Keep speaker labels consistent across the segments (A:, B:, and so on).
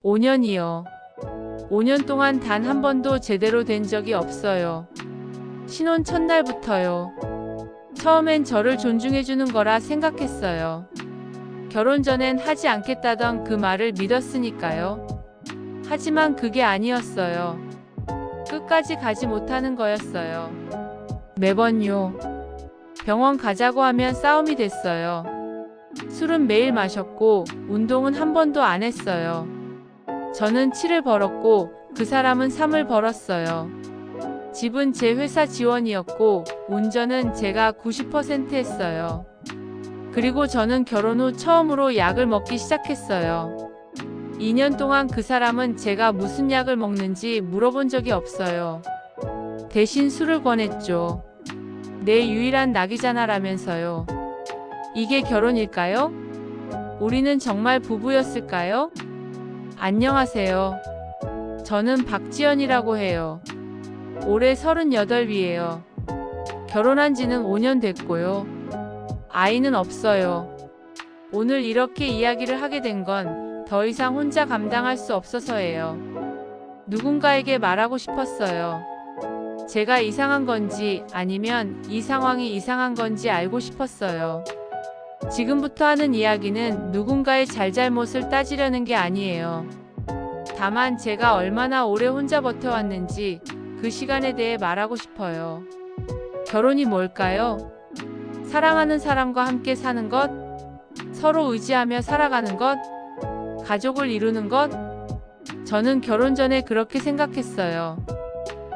A: 5년이요. 5년 동안 단 한 번도 제대로 된 적이 없어요. 신혼 첫날부터요. 처음엔 저를 존중해주는 거라 생각했어요. 결혼 전엔 하지 않겠다던 그 말을 믿었으니까요. 하지만 그게 아니었어요. 끝까지 가지 못하는 거였어요. 매번요. 병원 가자고 하면 싸움이 됐어요. 술은 매일 마셨고 운동은 한 번도 안 했어요. 저는 7을 벌었고 그 사람은 3을 벌었어요. 집은 제 회사 지원이었고 운전은 제가 90% 했어요. 그리고 저는 결혼 후 처음으로 약을 먹기 시작했어요. 2년 동안 그 사람은 제가 무슨 약을 먹는지 물어본 적이 없어요. 대신 술을 권했죠. 내 유일한 낙이잖아 라면서요. 이게 결혼일까요? 우리는 정말 부부였을까요? 안녕하세요. 저는 박지연이라고 해요. 올해 38이에요. 결혼한 지는 5년 됐고요. 아이는 없어요. 오늘 이렇게 이야기를 하게 된 건 더 이상 혼자 감당할 수 없어서예요. 누군가에게 말하고 싶었어요. 제가 이상한 건지 아니면 이 상황이 이상한 건지 알고 싶었어요. 지금부터 하는 이야기는 누군가의 잘잘못을 따지려는 게 아니에요. 다만 제가 얼마나 오래 혼자 버텨왔는지 그 시간에 대해 말하고 싶어요. 결혼이 뭘까요? 사랑하는 사람과 함께 사는 것? 서로 의지하며 살아가는 것? 가족을 이루는 것? 저는 결혼 전에 그렇게 생각했어요.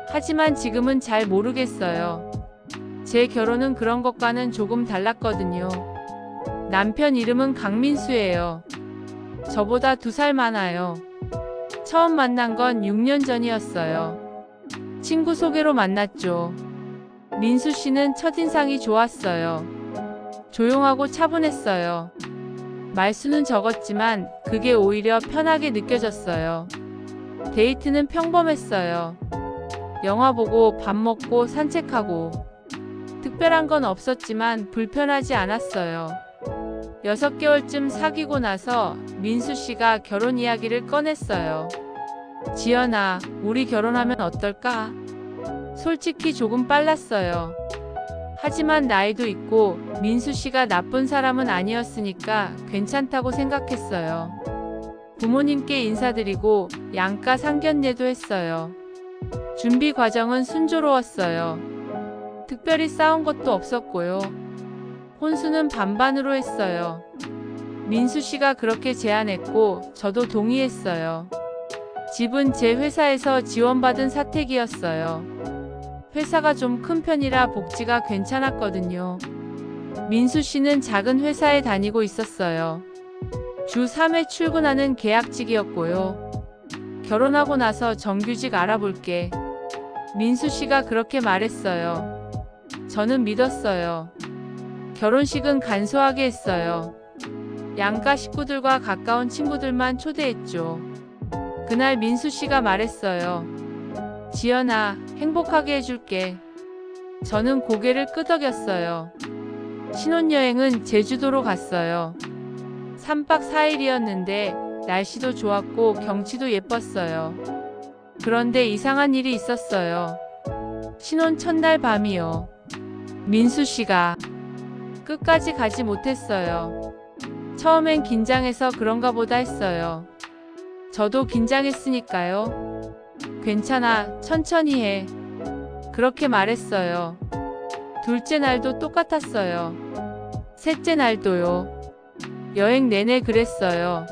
A: 하지만 지금은 잘 모르겠어요. 제 결혼은 그런 것과는 조금 달랐거든요. 남편 이름은 강민수예요. 저보다 2살 많아요. 처음 만난 건 6년 전이었어요. 친구 소개로 만났죠. 민수 씨는 첫인상이 좋았어요. 조용하고 차분했어요. 말수는 적었지만 그게 오히려 편하게 느껴졌어요. 데이트는 평범했어요. 영화 보고 밥 먹고 산책하고. 특별한 건 없었지만 불편하지 않았어요. 6개월쯤 사귀고 나서 민수 씨가 결혼 이야기를 꺼냈어요. 지연아, 우리 결혼하면 어떨까? 솔직히 조금 빨랐어요. 하지만 나이도 있고 민수 씨가 나쁜 사람은 아니었으니까 괜찮다고 생각했어요. 부모님께 인사드리고 양가 상견례도 했어요. 준비 과정은 순조로웠어요. 특별히 싸운 것도 없었고요. 혼수는 반반으로 했어요. 민수 씨가 그렇게 제안했고 저도 동의했어요. 집은 제 회사에서 지원받은 사택이었어요. 회사가 좀 큰 편이라 복지가 괜찮았거든요. 민수 씨는 작은 회사에 다니고 있었어요. 주 3회 출근하는 계약직이었고요. 결혼하고 나서 정규직 알아볼게. 민수 씨가 그렇게 말했어요. 저는 믿었어요. 결혼식은 간소하게 했어요. 양가 식구들과 가까운 친구들만 초대했죠. 그날 민수 씨가 말했어요. 지연아, 행복하게 해줄게. 저는 고개를 끄덕였어요. 신혼여행은 제주도로 갔어요. 3박 4일이었는데 날씨도 좋았고 경치도 예뻤어요. 그런데 이상한 일이 있었어요. 신혼 첫날 밤이요. 민수 씨가 끝까지 가지 못했어요. 처음엔 긴장해서 그런가 보다 했어요. 저도 긴장했으니까요. 괜찮아, 천천히 해. 그렇게 말했어요. 둘째 날도 똑같았어요. 셋째 날도요. 여행 내내 그랬어요.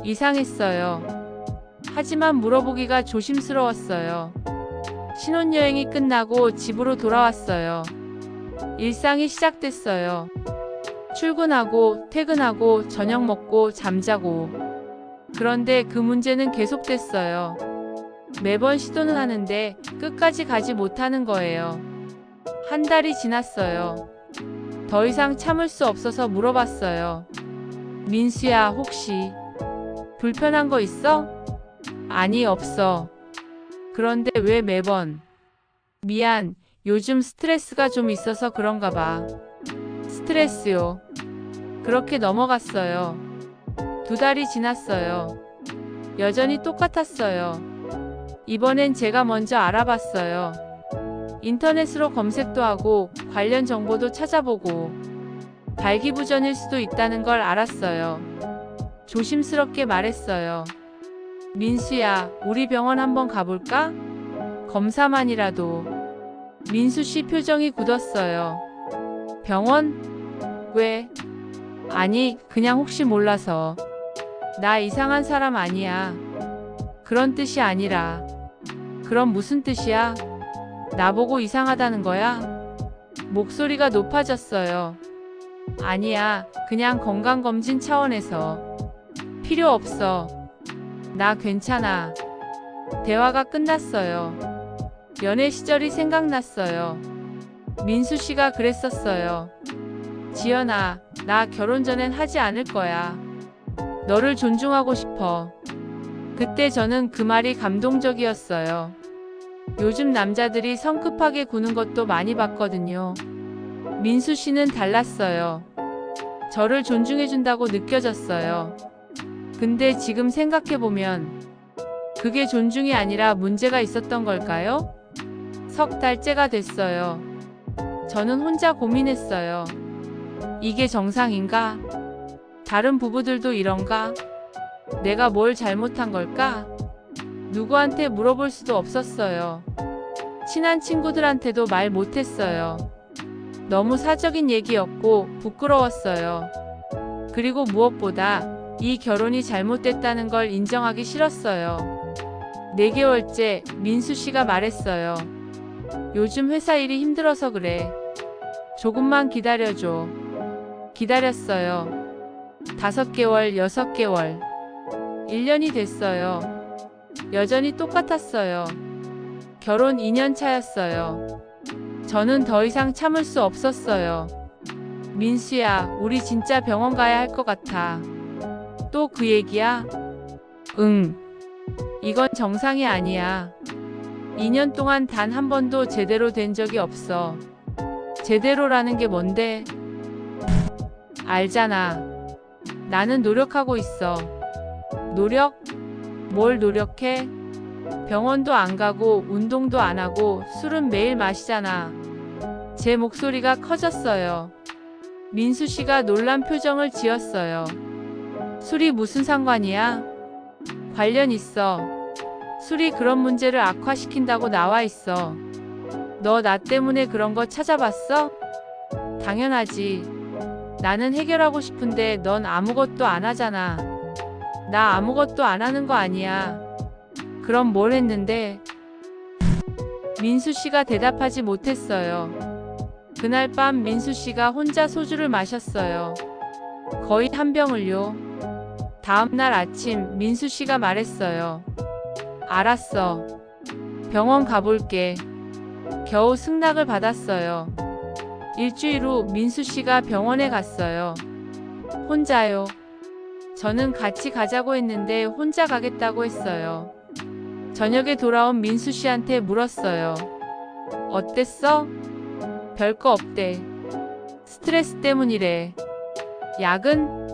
A: 이상했어요. 하지만 물어보기가 조심스러웠어요. 신혼여행이 끝나고 집으로 돌아왔어요. 일상이 시작됐어요. 출근하고, 퇴근하고, 저녁 먹고, 잠자고. 그런데 그 문제는 계속됐어요. 매번 시도는 하는데 끝까지 가지 못하는 거예요. 한 달이 지났어요. 더 이상 참을 수 없어서 물어봤어요. 민수야, 혹시 불편한 거 있어? 아니, 없어. 그런데 왜 매번? 미안, 요즘 스트레스가 좀 있어서 그런가 봐. 스트레스요. 그렇게 넘어갔어요. 2달이 지났어요. 여전히 똑같았어요. 이번엔 제가 먼저 알아봤어요. 인터넷으로 검색도 하고 관련 정보도 찾아보고 발기부전일 수도 있다는 걸 알았어요. 조심스럽게 말했어요. 민수야, 우리 병원 한번 가볼까? 검사만이라도. 민수 씨 표정이 굳었어요. 병원? 왜? 아니, 그냥 혹시 몰라서. 나 이상한 사람 아니야. 그런 뜻이 아니라. 그럼 무슨 뜻이야? 나보고 이상하다는 거야? 목소리가 높아졌어요. 아니야, 그냥 건강검진 차원에서. 필요 없어. 나 괜찮아. 대화가 끝났어요. 연애 시절이 생각났어요. 민수 씨가 그랬었어요. 지연아, 나 결혼 전엔 하지 않을 거야. 너를 존중하고 싶어. 그때 저는 그 말이 감동적이었어요. 요즘 남자들이 성급하게 구는 것도 많이 봤거든요. 민수 씨는 달랐어요. 저를 존중해준다고 느껴졌어요. 근데 지금 생각해보면 그게 존중이 아니라 문제가 있었던 걸까요? 석 달째가 됐어요. 저는 혼자 고민했어요. 이게 정상인가? 다른 부부들도 이런가? 내가 뭘 잘못한 걸까? 누구한테 물어볼 수도 없었어요. 친한 친구들한테도 말 못했어요. 너무 사적인 얘기였고 부끄러웠어요. 그리고 무엇보다 이 결혼이 잘못됐다는 걸 인정하기 싫었어요. 4개월째 민수 씨가 말했어요. 요즘 회사 일이 힘들어서 그래. 조금만 기다려줘. 기다렸어요. 5개월, 6개월. 1년이 됐어요. 여전히 똑같았어요. 결혼 2년 차였어요. 저는 더 이상 참을 수 없었어요. 민수야, 우리 진짜 병원 가야 할 것 같아. 또 그 얘기야? 응. 이건 정상이 아니야. 2년 동안 단 한 번도 제대로 된 적이 없어. 제대로라는 게 뭔데? 알잖아. 나는 노력하고 있어. 노력? 뭘 노력해? 병원도 안 가고 운동도 안 하고 술은 매일 마시잖아. 제 목소리가 커졌어요. 민수 씨가 놀란 표정을 지었어요. 술이 무슨 상관이야? 관련 있어. 술이 그런 문제를 악화시킨다고 나와 있어. 너 나 때문에 그런 거 찾아봤어? 당연하지. 나는 해결하고 싶은데 넌 아무것도 안 하잖아. 나 아무것도 안 하는 거 아니야. 그럼 뭘 했는데? 민수 씨가 대답하지 못했어요. 그날 밤 민수 씨가 혼자 소주를 마셨어요. 거의 한 병을요. 다음 날 아침 민수 씨가 말했어요. 알았어. 병원 가볼게. 겨우 승낙을 받았어요. 일주일 후 민수 씨가 병원에 갔어요. 혼자요. 저는 같이 가자고 했는데 혼자 가겠다고 했어요. 저녁에 돌아온 민수 씨한테 물었어요. 어땠어? 별거 없대. 스트레스 때문이래. 약은?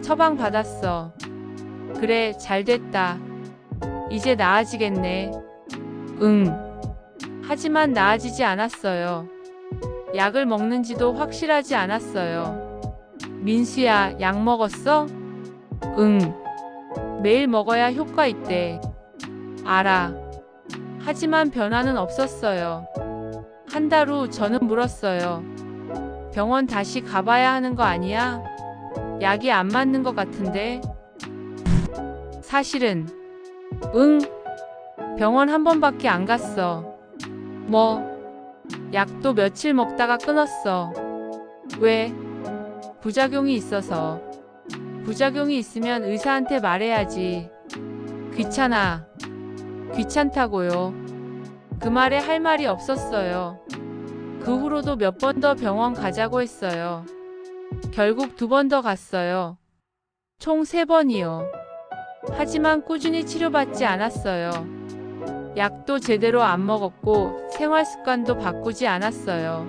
A: 처방 받았어. 그래, 잘 됐다. 이제 나아지겠네. 응. 하지만 나아지지 않았어요. 약을 먹는지도 확실하지 않았어요. 민수야, 약 먹었어? 응. 매일 먹어야 효과 있대. 알아. 하지만 변화는 없었어요. 한 달 후 저는 물었어요. 병원 다시 가봐야 하는 거 아니야? 약이 안 맞는 것 같은데. 사실은 응. 병원 한 번밖에 안 갔어. 뭐? 약도 며칠 먹다가 끊었어. 왜? 부작용이 있어서. 부작용이 있으면 의사한테 말해야지. 귀찮아. 귀찮다고요. 그 말에 할 말이 없었어요. 그 후로도 몇 번 더 병원 가자고 했어요. 결국 2번 더 갔어요. 총 3번이요. 하지만 꾸준히 치료받지 않았어요. 약도 제대로 안 먹었고 생활 습관도 바꾸지 않았어요.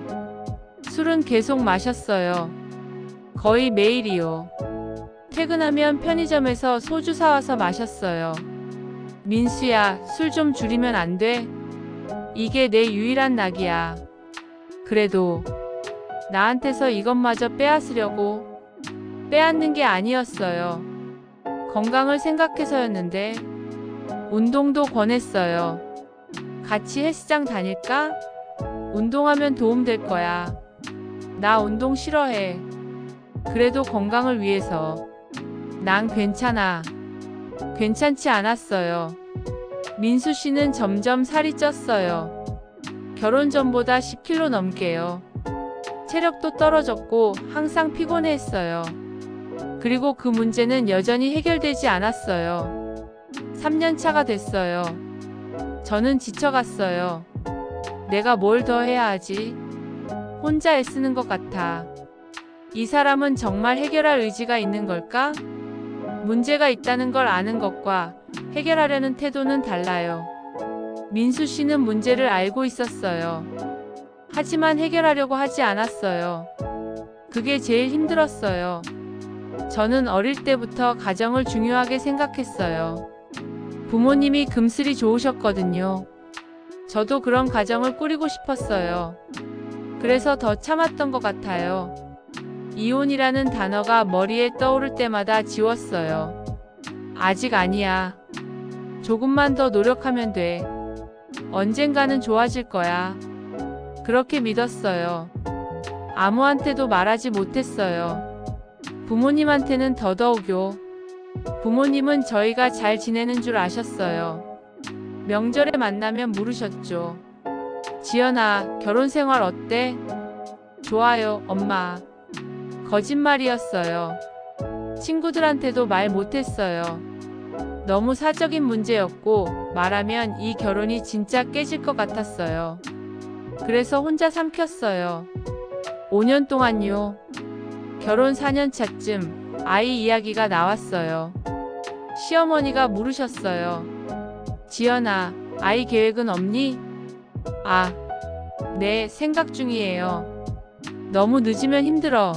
A: 술은 계속 마셨어요. 거의 매일이요. 퇴근하면 편의점에서 소주 사와서 마셨어요. 민수야, 술 좀 줄이면 안 돼? 이게 내 유일한 낙이야. 그래도 나한테서 이것마저 빼앗으려고. 빼앗는 게 아니었어요. 건강을 생각해서였는데. 운동도 권했어요. 같이 헬스장 다닐까? 운동하면 도움될 거야. 나 운동 싫어해. 그래도 건강을 위해서. 난 괜찮아. 괜찮지 않았어요. 민수 씨는 점점 살이 쪘어요. 결혼 전보다 10kg 넘게요. 체력도 떨어졌고 항상 피곤해했어요. 그리고 그 문제는 여전히 해결되지 않았어요. 3년 차가 됐어요. 저는 지쳐갔어요. 내가 뭘 더 해야 하지? 혼자 애쓰는 것 같아. 이 사람은 정말 해결할 의지가 있는 걸까? 문제가 있다는 걸 아는 것과 해결하려는 태도는 달라요. 민수 씨는 문제를 알고 있었어요. 하지만 해결하려고 하지 않았어요. 그게 제일 힘들었어요. 저는 어릴 때부터 가정을 중요하게 생각했어요. 부모님이 금슬이 좋으셨거든요. 저도 그런 가정을 꾸리고 싶었어요. 그래서 더 참았던 것 같아요. 이혼이라는 단어가 머리에 떠오를 때마다 지웠어요. 아직 아니야. 조금만 더 노력하면 돼. 언젠가는 좋아질 거야. 그렇게 믿었어요. 아무한테도 말하지 못했어요. 부모님한테는 더더욱요. 부모님은 저희가 잘 지내는 줄 아셨어요. 명절에 만나면 물으셨죠. 지연아, 결혼 생활 어때? 좋아요, 엄마. 거짓말이었어요. 친구들한테도 말 못했어요. 너무 사적인 문제였고 말하면 이 결혼이 진짜 깨질 것 같았어요. 그래서 혼자 삼켰어요. 5년 동안요. 결혼 4년 차쯤 아이 이야기가 나왔어요. 시어머니가 물으셨어요. 지연아, 아이 계획은 없니? 아, 네, 생각 중이에요. 너무 늦으면 힘들어.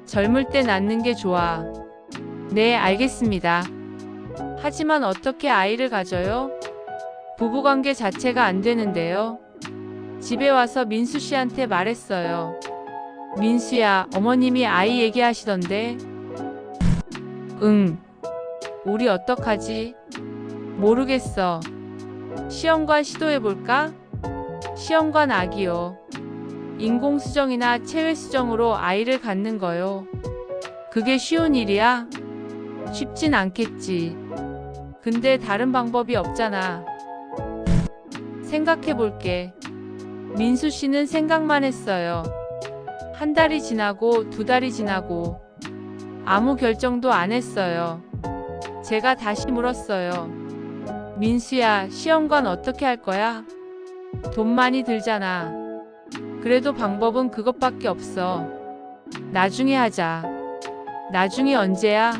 A: 젊을 때 낳는 게 좋아. 네, 알겠습니다. 하지만 어떻게 아이를 가져요? 부부관계 자체가 안 되는데요. 집에 와서 민수 씨한테 말했어요. 민수야, 어머님이 아이 얘기하시던데. 응. 우리 어떡하지? 모르겠어. 시험관 시도해볼까? 시험관 아기요. 인공수정이나 체외수정으로 아이를 갖는 거요. 그게 쉬운 일이야? 쉽진 않겠지. 근데 다른 방법이 없잖아. 생각해볼게. 민수 씨는 생각만 했어요. 한 달이 지나고 2달이 지나고 아무 결정도 안 했어요. 제가 다시 물었어요. 민수야, 시험관 어떻게 할 거야? 돈 많이 들잖아. 그래도 방법은 그것밖에 없어. 나중에 하자. 나중이 언제야?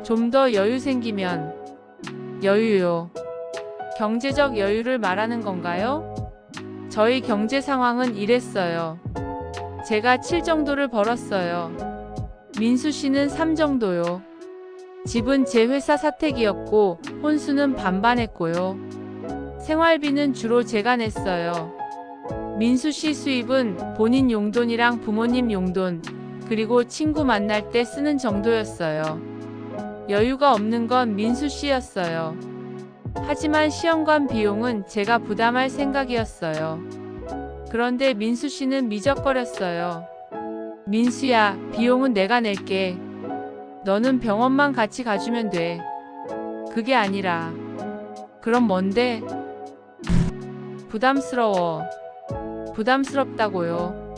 A: 좀 더 여유 생기면. 여유요. 경제적 여유를 말하는 건가요? 저희 경제 상황은 이랬어요. 제가 7 정도를 벌었어요. 민수 씨는 3 정도요. 집은 제 회사 사택이었고 혼수는 반반했고요. 생활비는 주로 제가 냈어요. 민수 씨 수입은 본인 용돈이랑 부모님 용돈, 그리고 친구 만날 때 쓰는 정도였어요. 여유가 없는 건 민수 씨였어요. 하지만 시험관 비용은 제가 부담할 생각이었어요. 그런데 민수 씨는 미적거렸어요. 민수야, 비용은 내가 낼게. 너는 병원만 같이 가주면 돼. 그게 아니라. 그럼 뭔데? 부담스러워. 부담스럽다고요.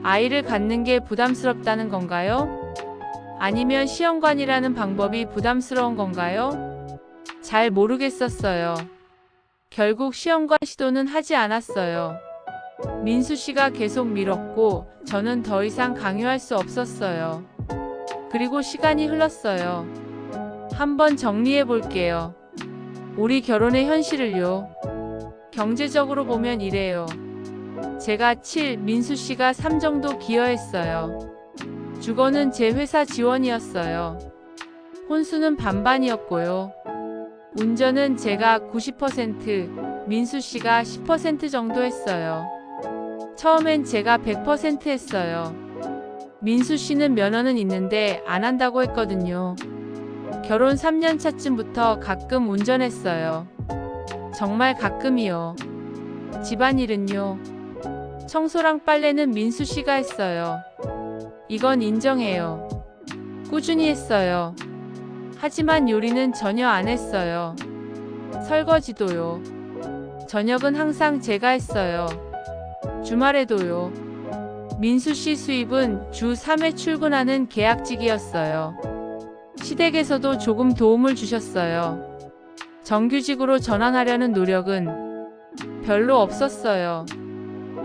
A: 아이를 갖는 게 부담스럽다는 건가요? 아니면 시험관이라는 방법이 부담스러운 건가요? 잘 모르겠었어요. 결국 시험관 시도는 하지 않았어요. 민수 씨가 계속 미뤘고 저는 더 이상 강요할 수 없었어요. 그리고 시간이 흘렀어요. 한번 정리해 볼게요. 우리 결혼의 현실을요. 경제적으로 보면 이래요. 제가 7, 민수 씨가 3 정도 기여했어요. 주거는 제 회사 지원이었어요. 혼수는 반반이었고요. 운전은 제가 90%, 민수 씨가 10% 정도 했어요. 처음엔 제가 100% 했어요. 민수 씨는 면허는 있는데 안 한다고 했거든요. 결혼 3년 차쯤부터 가끔 운전했어요. 정말 가끔이요. 집안일은요. 청소랑 빨래는 민수 씨가 했어요. 이건 인정해요. 꾸준히 했어요. 하지만 요리는 전혀 안 했어요. 설거지도요. 저녁은 항상 제가 했어요. 주말에도요. 민수 씨 수입은 주 3회 출근하는 계약직이었어요. 시댁에서도 조금 도움을 주셨어요. 정규직으로 전환하려는 노력은 별로 없었어요.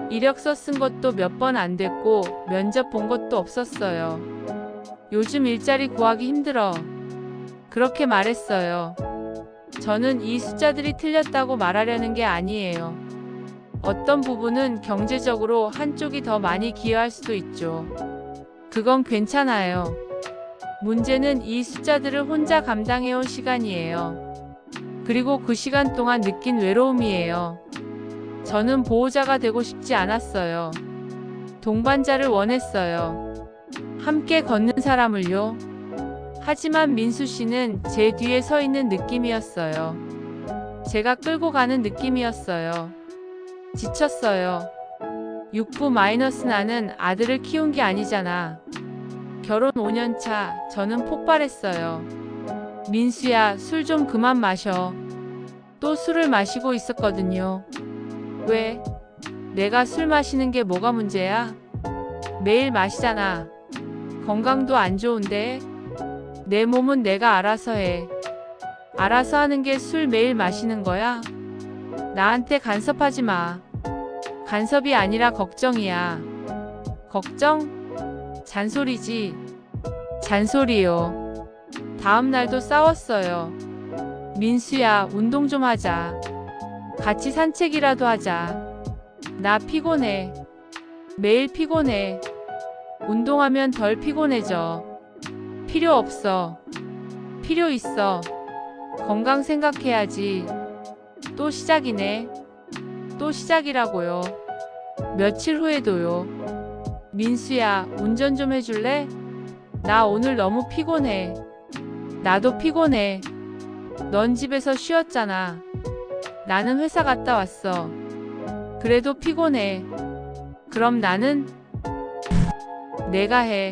A: 이력서 쓴 것도 몇 번 안 됐고 면접 본 것도 없었어요. 요즘 일자리 구하기 힘들어. 그렇게 말했어요. 저는 이 숫자들이 틀렸다고 말하려는 게 아니에요. 어떤 부분은 경제적으로 한쪽이 더 많이 기여할 수도 있죠. 그건 괜찮아요. 문제는 이 숫자들을 혼자 감당해온 시간이에요. 그리고 그 시간 동안 느낀 외로움이에요. 저는 보호자가 되고 싶지 않았어요. 동반자를 원했어요. 함께 걷는 사람을요. 하지만 민수 씨는 제 뒤에 서 있는 느낌이었어요. 제가 끌고 가는 느낌이었어요. 지쳤어요. 육부 마이너스 나는 아들을 키운 게 아니잖아. 결혼 5년 차, 저는 폭발했어요. 민수야, 술 좀 그만 마셔. 또 술을 마시고 있었거든요. 왜? 내가 술 마시는 게 뭐가 문제야? 매일 마시잖아. 건강도 안 좋은데? 내 몸은 내가 알아서 해. 알아서 하는 게 술 매일 마시는 거야? 나한테 간섭하지 마. 간섭이 아니라 걱정이야. 걱정? 잔소리지. 잔소리요. 다음 날도 싸웠어요. 민수야, 운동 좀 하자. 같이 산책이라도 하자. 나 피곤해. 매일 피곤해. 운동하면 덜 피곤해져. 필요 없어. 필요 있어. 건강 생각해야지. 또 시작이네. 또 시작이라고요. 며칠 후에도요. 민수야, 운전 좀 해줄래? 나 오늘 너무 피곤해. 나도 피곤해. 넌 집에서 쉬었잖아. 나는 회사 갔다 왔어. 그래도 피곤해. 그럼 나는? 내가 해.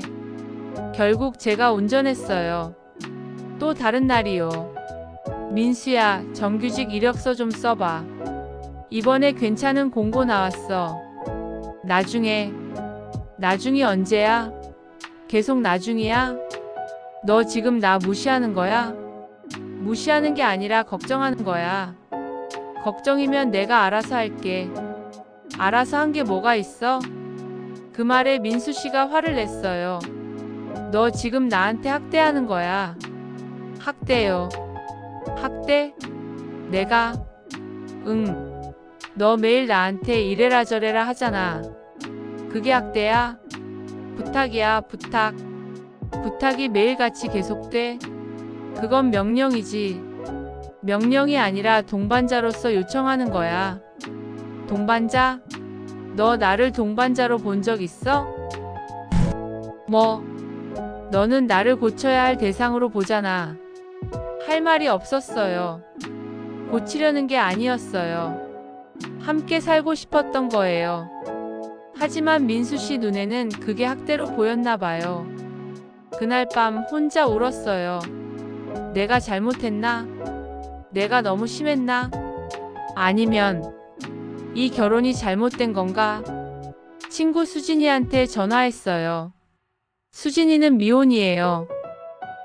A: 결국 제가 운전했어요. 또 다른 날이요. 민수야, 정규직 이력서 좀 써봐. 이번에 괜찮은 공고 나왔어. 나중에. 나중이 언제야? 계속 나중이야? 너 지금 나 무시하는 거야? 무시하는 게 아니라 걱정하는 거야. 걱정이면 내가 알아서 할게. 알아서 한 게 뭐가 있어? 그 말에 민수 씨가 화를 냈어요. 너 지금 나한테 학대하는 거야. 학대요. 학대? 내가? 응. 너 매일 나한테 이래라 저래라 하잖아. 그게 학대야? 부탁이야, 부탁. 부탁이 매일같이 계속돼? 그건 명령이지. 명령이 아니라 동반자로서 요청하는 거야. 동반자? 너 나를 동반자로 본 적 있어? 뭐? 너는 나를 고쳐야 할 대상으로 보잖아. 할 말이 없었어요. 고치려는 게 아니었어요. 함께 살고 싶었던 거예요. 하지만 민수 씨 눈에는 그게 학대로 보였나 봐요. 그날 밤 혼자 울었어요. 내가 잘못했나? 내가 너무 심했나? 아니면 이 결혼이 잘못된 건가? 친구 수진이한테 전화했어요. 수진이는 미혼이에요.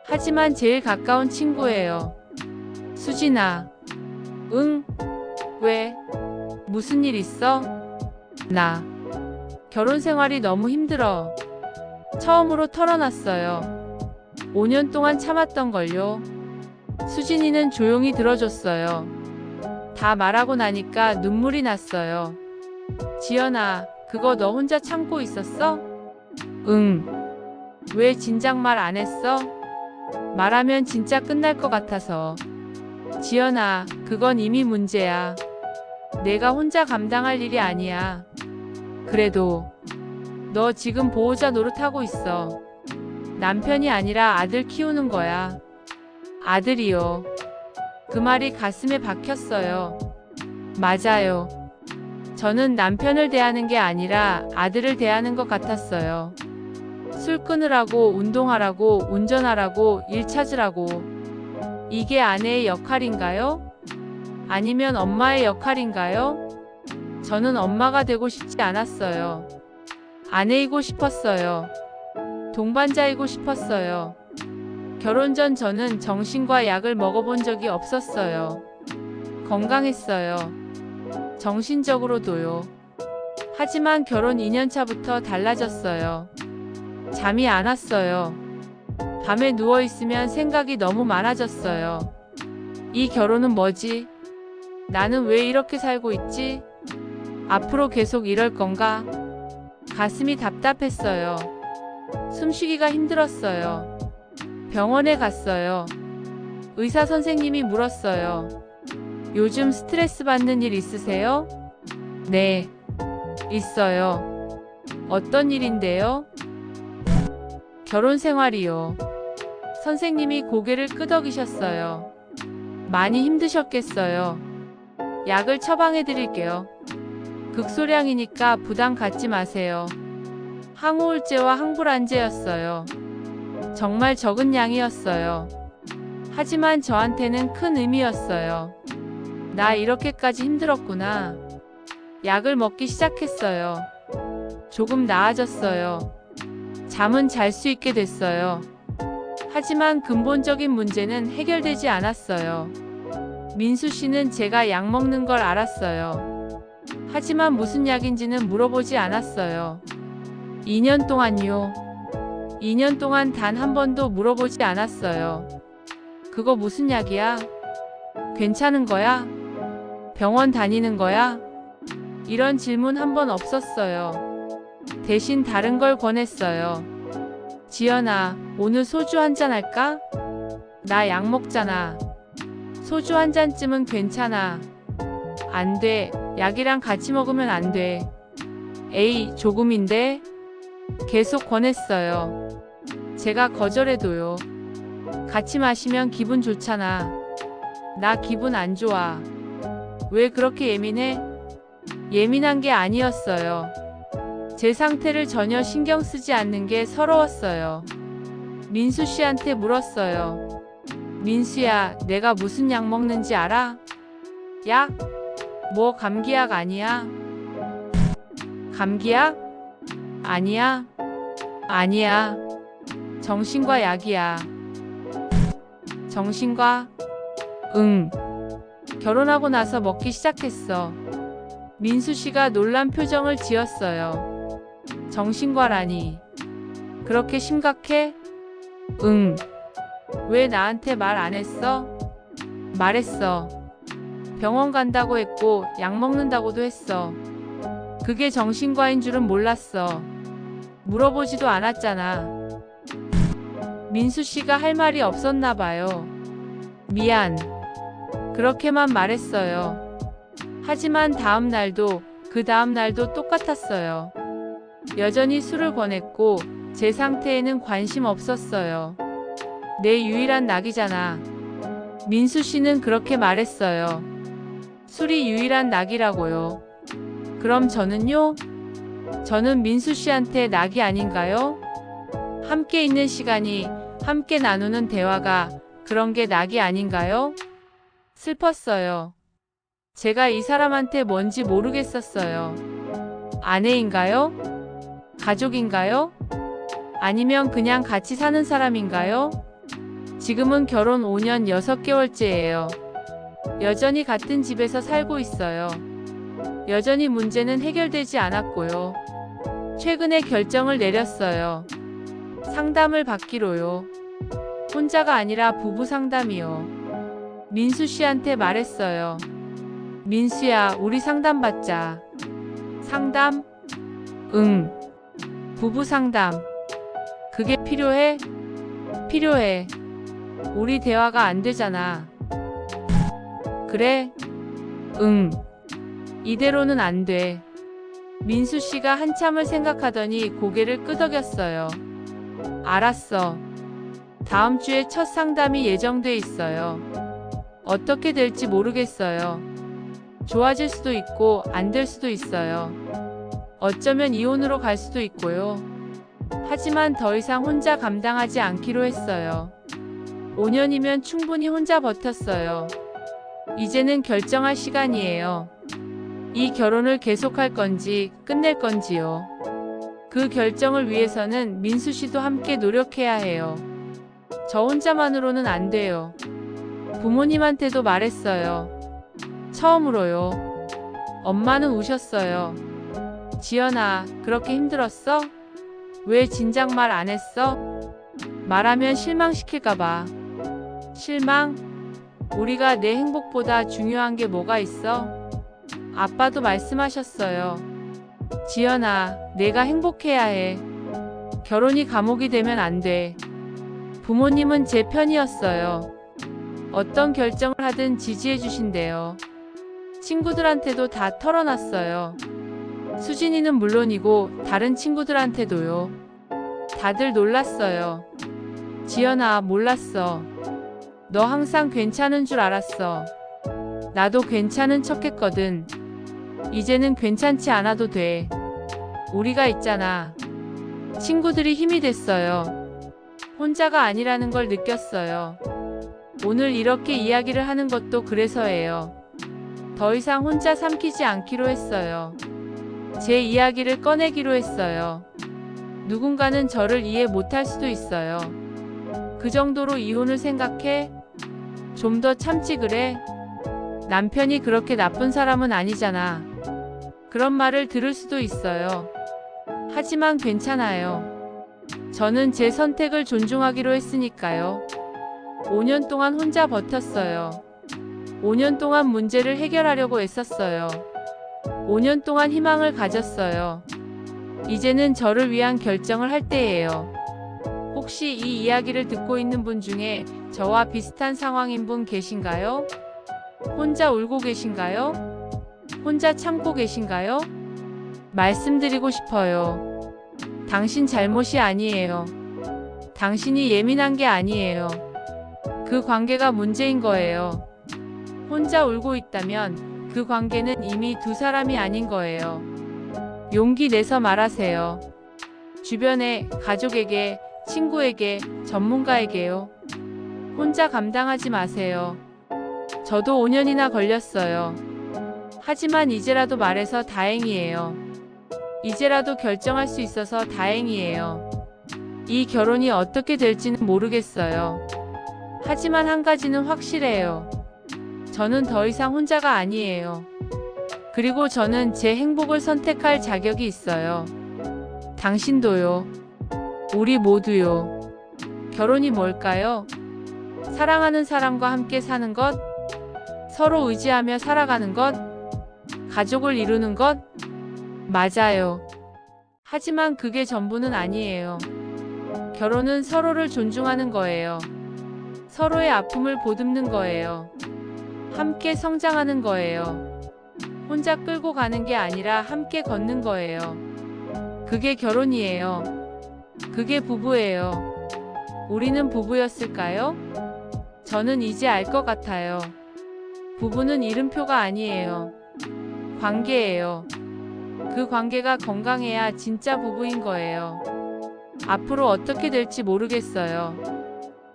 A: 하지만 제일 가까운 친구예요. 수진아. 응? 왜? 무슨 일 있어? 나. 결혼 생활이 너무 힘들어. 처음으로 털어놨어요. 5년 동안 참았던 걸요. 수진이는 조용히 들어줬어요. 다 말하고 나니까 눈물이 났어요. 지연아, 그거 너 혼자 참고 있었어? 응. 왜 진작 말 안 했어? 말하면 진짜 끝날 것 같아서. 지연아, 그건 이미 문제야. 내가 혼자 감당할 일이 아니야. 그래도 너 지금 보호자 노릇하고 있어. 남편이 아니라 아들 키우는 거야. 아들이요. 그 말이 가슴에 박혔어요. 맞아요. 저는 남편을 대하는 게 아니라 아들을 대하는 것 같았어요. 술 끊으라고, 운동하라고, 운전하라고, 일 찾으라고. 이게 아내의 역할인가요? 아니면 엄마의 역할인가요? 저는 엄마가 되고 싶지 않았어요. 아내이고 싶었어요. 동반자이고 싶었어요. 결혼 전 저는 정신과 약을 먹어본 적이 없었어요. 건강했어요. 정신적으로도요. 하지만 결혼 2년 차부터 달라졌어요. 잠이 안 왔어요. 밤에 누워 있으면 생각이 너무 많아졌어요. 이 결혼은 뭐지? 나는 왜 이렇게 살고 있지? 앞으로 계속 이럴 건가? 가슴이 답답했어요. 숨쉬기가 힘들었어요. 병원에 갔어요. 의사 선생님이 물었어요. 요즘 스트레스 받는 일 있으세요? 네, 있어요. 어떤 일인데요? 결혼 생활이요. 선생님이 고개를 끄덕이셨어요. 많이 힘드셨겠어요. 약을 처방해 드릴게요. 극소량이니까 부담 갖지 마세요. 항우울제와 항불안제였어요. 정말 적은 양이었어요. 하지만 저한테는 큰 의미였어요. 나 이렇게까지 힘들었구나. 약을 먹기 시작했어요. 조금 나아졌어요. 잠은 잘 수 있게 됐어요. 하지만 근본적인 문제는 해결되지 않았어요. 민수 씨는 제가 약 먹는 걸 알았어요. 하지만 무슨 약인지는 물어보지 않았어요. 2년 동안요. 2년 동안 단 한 번도 물어보지 않았어요. 그거 무슨 약이야? 괜찮은 거야? 병원 다니는 거야? 이런 질문 한 번 없었어요. 대신 다른 걸 권했어요. 지연아, 오늘 소주 한잔 할까? 나 약 먹잖아. 소주 한 잔쯤은 괜찮아. 안 돼. 약이랑 같이 먹으면 안 돼. 에이, 조금인데? 계속 권했어요. 제가 거절해도요. 같이 마시면 기분 좋잖아. 나 기분 안 좋아. 왜 그렇게 예민해? 예민한 게 아니었어요. 제 상태를 전혀 신경 쓰지 않는 게 서러웠어요. 민수 씨한테 물었어요. 민수야, 내가 무슨 약 먹는지 알아? 약? 뭐 감기약 아니야? 감기약? 아니야. 아니야. 정신과 약이야. 정신과? 응. 결혼하고 나서 먹기 시작했어. 민수 씨가 놀란 표정을 지었어요. 정신과라니. 그렇게 심각해? 응. 왜 나한테 말 안 했어? 말했어. 병원 간다고 했고 약 먹는다고도 했어. 그게 정신과인 줄은 몰랐어. 물어보지도 않았잖아. 민수 씨가 할 말이 없었나 봐요. 미안. 그렇게만 말했어요. 하지만 다음 날도 그 다음 날도 똑같았어요. 여전히 술을 권했고 제 상태에는 관심 없었어요. 내 유일한 낙이잖아. 민수 씨는 그렇게 말했어요. 술이 유일한 낙이라고요. 그럼 저는요? 저는 민수 씨한테 낙이 아닌가요? 함께 있는 시간이, 함께 나누는 대화가 그런 게 낙이 아닌가요? 슬펐어요. 제가 이 사람한테 뭔지 모르겠었어요. 아내인가요? 가족인가요? 아니면 그냥 같이 사는 사람인가요? 지금은 결혼 5년 6개월째예요. 여전히 같은 집에서 살고 있어요. 여전히 문제는 해결되지 않았고요. 최근에 결정을 내렸어요. 상담을 받기로요. 혼자가 아니라 부부 상담이요. 민수 씨한테 말했어요. 민수야, 우리 상담 받자. 상담? 응. 부부 상담. 그게 필요해? 필요해. 우리 대화가 안 되잖아. 그래? 응. 이대로는 안 돼. 민수 씨가 한참을 생각하더니 고개를 끄덕였어요. 알았어. 다음 주에 첫 상담이 예정돼 있어요. 어떻게 될지 모르겠어요. 좋아질 수도 있고 안 될 수도 있어요. 어쩌면 이혼으로 갈 수도 있고요. 하지만 더 이상 혼자 감당하지 않기로 했어요. 5년이면 충분히 혼자 버텼어요. 이제는 결정할 시간이에요. 이 결혼을 계속할 건지 끝낼 건지요. 그 결정을 위해서는 민수 씨도 함께 노력해야 해요. 저 혼자만으로는 안 돼요. 부모님한테도 말했어요. 처음으로요. 엄마는 우셨어요. 지연아, 그렇게 힘들었어? 왜 진작 말 안 했어? 말하면 실망시킬까봐. 실망? 우리가 내 행복보다 중요한 게 뭐가 있어? 아빠도 말씀하셨어요. 지연아, 내가 행복해야 해. 결혼이 감옥이 되면 안 돼. 부모님은 제 편이었어요. 어떤 결정을 하든 지지해 주신대요. 친구들한테도 다 털어놨어요. 수진이는 물론이고 다른 친구들한테도요. 다들 놀랐어요. 지연아, 몰랐어. 너 항상 괜찮은 줄 알았어. 나도 괜찮은 척했거든. 이제는 괜찮지 않아도 돼. 우리가 있잖아. 친구들이 힘이 됐어요. 혼자가 아니라는 걸 느꼈어요. 오늘 이렇게 이야기를 하는 것도 그래서예요. 더 이상 혼자 삼키지 않기로 했어요. 제 이야기를 꺼내기로 했어요. 누군가는 저를 이해 못할 수도 있어요. 그 정도로 이혼을 생각해? 좀 더 참지 그래? 남편이 그렇게 나쁜 사람은 아니잖아. 그런 말을 들을 수도 있어요. 하지만 괜찮아요. 저는 제 선택을 존중하기로 했으니까요. 5년 동안 혼자 버텼어요. 5년 동안 문제를 해결하려고 애썼어요. 5년 동안 희망을 가졌어요. 이제는 저를 위한 결정을 할 때예요. 혹시 이 이야기를 듣고 있는 분 중에 저와 비슷한 상황인 분 계신가요? 혼자 울고 계신가요? 혼자 참고 계신가요? 말씀드리고 싶어요. 당신 잘못이 아니에요. 당신이 예민한 게 아니에요. 그 관계가 문제인 거예요. 혼자 울고 있다면 그 관계는 이미 두 사람이 아닌 거예요. 용기 내서 말하세요. 주변에, 가족에게, 친구에게, 전문가에게요. 혼자 감당하지 마세요. 저도 5년이나 걸렸어요. 하지만 이제라도 말해서 다행이에요. 이제라도 결정할 수 있어서 다행이에요. 이 결혼이 어떻게 될지는 모르겠어요. 하지만 한 가지는 확실해요. 저는 더 이상 혼자가 아니에요. 그리고 저는 제 행복을 선택할 자격이 있어요. 당신도요. 우리 모두요. 결혼이 뭘까요? 사랑하는 사람과 함께 사는 것? 서로 의지하며 살아가는 것? 가족을 이루는 것? 맞아요. 하지만 그게 전부는 아니에요. 결혼은 서로를 존중하는 거예요. 서로의 아픔을 보듬는 거예요. 함께 성장하는 거예요. 혼자 끌고 가는 게 아니라 함께 걷는 거예요. 그게 결혼이에요. 그게 부부예요. 우리는 부부였을까요? 저는 이제 알 것 같아요. 부부는 이름표가 아니에요. 관계예요. 그 관계가 건강해야 진짜 부부인 거예요. 앞으로 어떻게 될지 모르겠어요.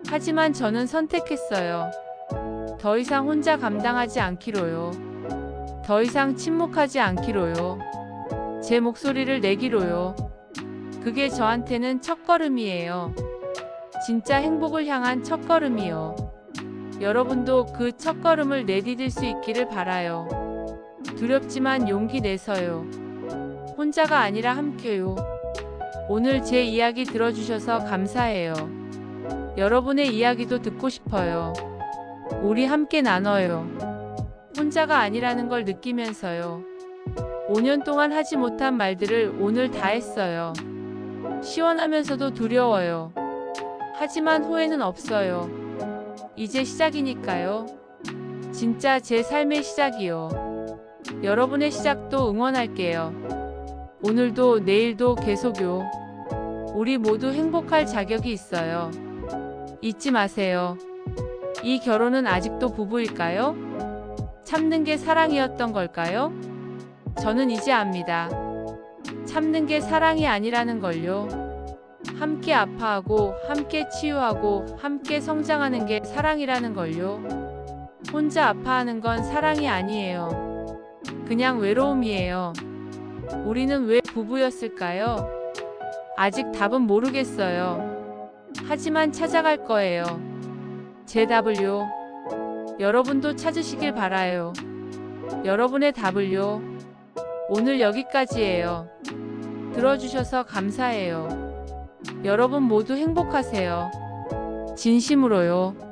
A: 하지만 저는 선택했어요. 더 이상 혼자 감당하지 않기로요. 더 이상 침묵하지 않기로요. 제 목소리를 내기로요. 그게 저한테는 첫걸음이에요. 진짜 행복을 향한 첫걸음이요. 여러분도 그 첫걸음을 내디딜 수 있기를 바라요. 두렵지만 용기 내서요. 혼자가 아니라 함께요. 오늘 제 이야기 들어주셔서 감사해요. 여러분의 이야기도 듣고 싶어요. 우리 함께 나눠요. 혼자가 아니라는 걸 느끼면서요. 5년 동안 하지 못한 말들을 오늘 다 했어요. 시원하면서도 두려워요. 하지만 후회는 없어요. 이제 시작이니까요. 진짜 제 삶의 시작이요. 여러분의 시작도 응원할게요. 오늘도 내일도 계속요. 우리 모두 행복할 자격이 있어요. 잊지 마세요. 이 결혼은 아직도 부부일까요? 참는 게 사랑이었던 걸까요? 저는 이제 압니다. 참는 게 사랑이 아니라는 걸요. 함께 아파하고, 함께 치유하고, 함께 성장하는 게 사랑이라는 걸요. 혼자 아파하는 건 사랑이 아니에요. 그냥 외로움이에요. 우리는 왜 부부였을까요? 아직 답은 모르겠어요. 하지만 찾아갈 거예요. 제 답을요. 여러분도 찾으시길 바라요. 여러분의 답을요. 오늘 여기까지예요. 들어주셔서 감사해요. 여러분 모두 행복하세요. 진심으로요.